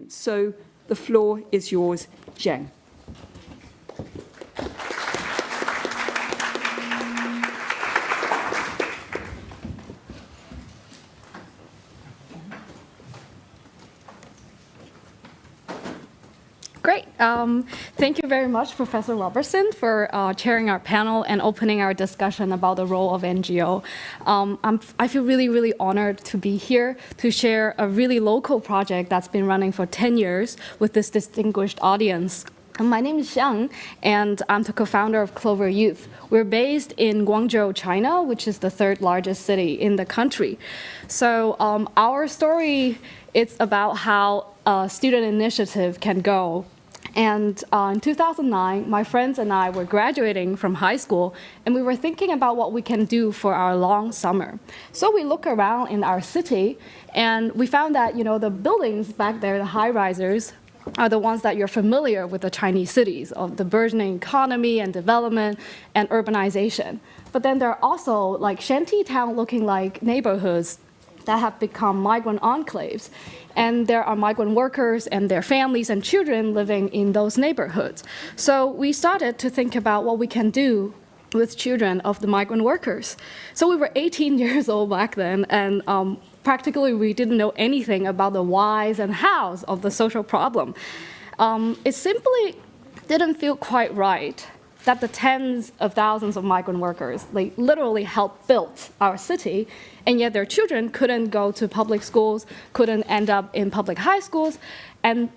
So the floor is yours, Xiang. Great. Thank you very much, Professor Robertson, for chairing our panel and opening our discussion about the role of NGO. I feel really, really honored to be here to share a really local project that's been running for 10 years with this distinguished audience. My name is Xiang, and I'm the co-founder of Clover Youth. We're based in Guangzhou, China, which is the third largest city in the country. So our story, it's about how a student initiative can go. And in 2009, my friends and I were graduating from high school, and we were thinking about what we can do for our long summer. So we look around in our city, and we found that the buildings back there, the high-risers, are the ones that you're familiar with the Chinese cities, of the burgeoning economy and development and urbanization. But then there are also like shanty town looking like neighborhoods that have become migrant enclaves. And there are migrant workers and their families and children living in those neighborhoods. So we started to think about what we can do with children of the migrant workers. So we were 18 years old back then, and practically we didn't know anything about the whys and hows of the social problem. It simply didn't feel quite right that the tens of thousands of migrant workers literally helped build our city, and yet their children couldn't go to public schools, couldn't end up in public high schools, and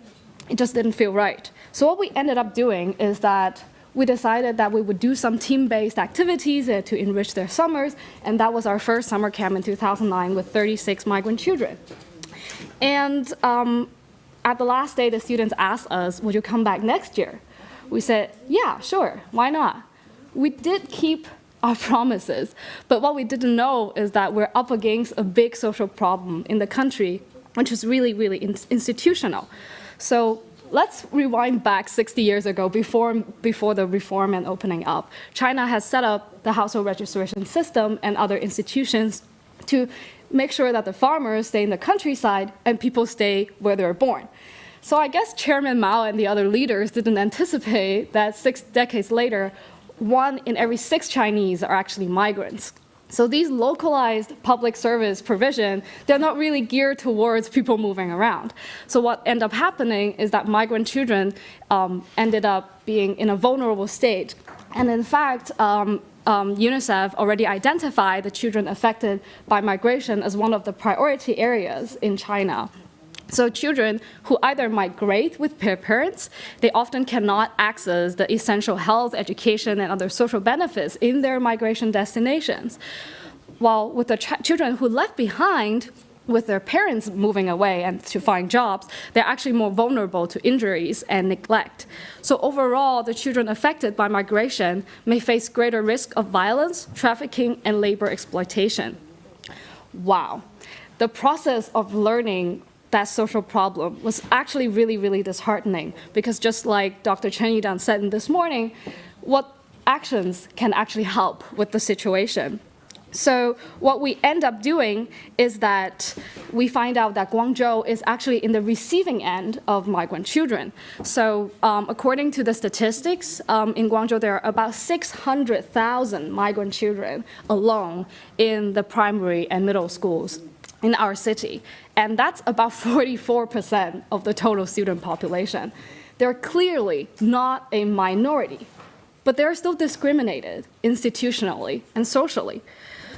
it just didn't feel right. So what we ended up doing is that we decided that we would do some team-based activities to enrich their summers, and that was our first summer camp in 2009 with 36 migrant children. And at the last day, the students asked us, would you come back next year? We said, yeah, sure, why not? We did keep our promises, but what we didn't know is that we're up against a big social problem in the country, which is really, really institutional. So let's rewind back 60 years ago, before the reform and opening up. China has set up the household registration system and other institutions to make sure that the farmers stay in the countryside and people stay where they were born. So I guess Chairman Mao and the other leaders didn't anticipate that 6 decades later, 1 in every 6 Chinese are actually migrants. So these localized public service provision, they're not really geared towards people moving around. So what ended up happening is that migrant children ended up being in a vulnerable state. And in fact, UNICEF already identified the children affected by migration as one of the priority areas in China. So children who either migrate with their parents, they often cannot access the essential health, education, and other social benefits in their migration destinations. While with the children who left behind with their parents moving away and to find jobs, they're actually more vulnerable to injuries and neglect. So overall, the children affected by migration may face greater risk of violence, trafficking, and labor exploitation. Wow. The process of learning that social problem was actually really, really disheartening, because just like Dr. Yidan said this morning, what actions can actually help with the situation? So what we end up doing is that we find out that Guangzhou is actually in the receiving end of migrant children. So according to the statistics, in Guangzhou there are about 600,000 migrant children alone in the primary and middle schools in our city. And that's about 44% of the total student population. They're clearly not a minority, but they're still discriminated institutionally and socially.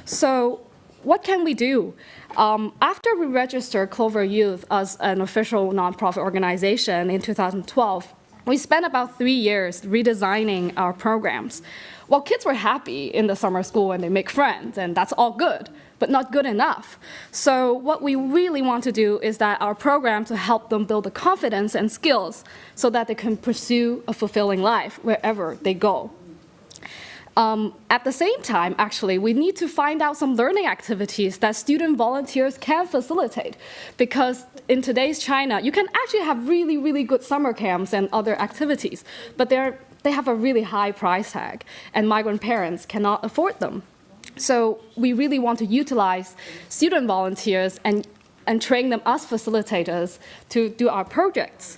So what can we do? After we registered Clover Youth as an official nonprofit organization in 2012, we spent about 3 years redesigning our programs. Well, kids were happy in the summer school and they make friends, and that's all good, but not good enough. So what we really want to do is that our program to help them build the confidence and skills so that they can pursue a fulfilling life wherever they go. At the same time, actually, we need to find out some learning activities that student volunteers can facilitate. Because in today's China, you can actually have really, really good summer camps and other activities, but they have a really high price tag, and migrant parents cannot afford them. So we really want to utilize student volunteers and and train them as facilitators to do our projects.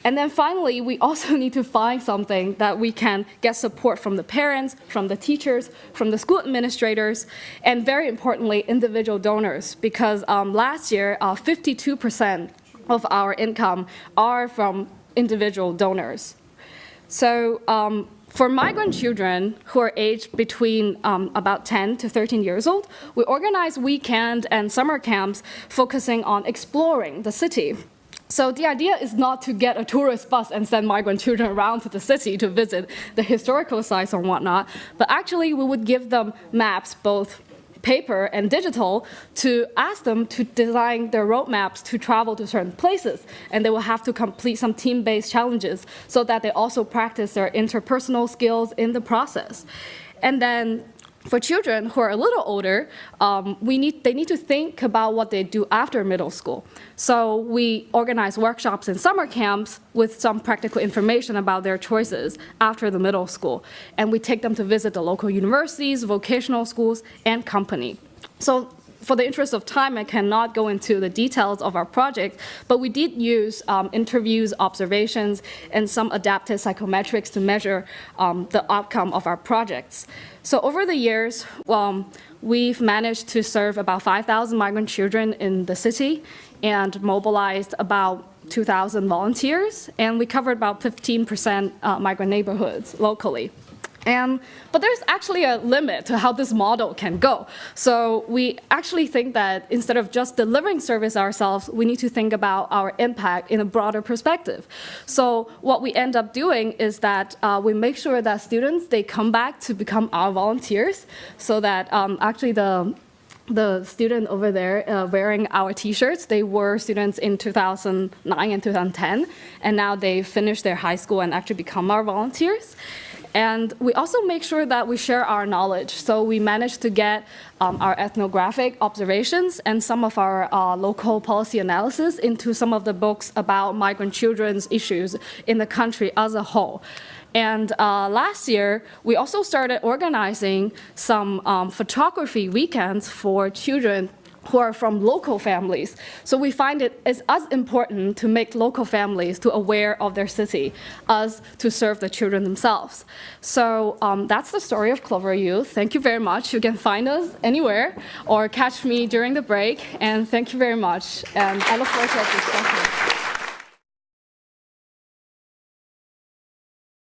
And then finally, we also need to find something that we can get support from the parents, from the teachers, from the school administrators, and very importantly, individual donors, because last year, 52% of our income are from individual donors. So for migrant children who are aged between about 10 to 13 years old, we organize weekend and summer camps focusing on exploring the city. So the idea is not to get a tourist bus and send migrant children around to the city to visit the historical sites or whatnot, but actually we would give them maps, both paper and digital, to ask them to design their roadmaps to travel to certain places. And they will have to complete some team-based challenges so that they also practice their interpersonal skills in the process. And then for children who are a little older, they need to think about what they do after middle school. So we organize workshops and summer camps with some practical information about their choices after the middle school. And we take them to visit the local universities, vocational schools, and company. So for the interest of time, I cannot go into the details of our project, but we did use interviews, observations, and some adaptive psychometrics to measure the outcome of our projects. So over the years, we've managed to serve about 5,000 migrant children in the city and mobilized about 2,000 volunteers, and we covered about 15% migrant neighborhoods locally. But there's actually a limit to how this model can go. So we actually think that instead of just delivering service ourselves, we need to think about our impact in a broader perspective. So what we end up doing is that we make sure that students, they come back to become our volunteers, so that actually the student over there wearing our T-shirts, they were students in 2009 and 2010, and now they've finished their high school and actually become our volunteers. And we also make sure that we share our knowledge. So we managed to get our ethnographic observations and some of our local policy analysis into some of the books about migrant children's issues in the country as a whole. And last year, we also started organizing some photography weekends for children who are from local families. So we find it is as important to make local families to aware of their city as to serve the children themselves. So that's the story of Clover Youth. Thank you very much. You can find us anywhere or catch me during the break. And thank you very much. And I look forward to our discussion.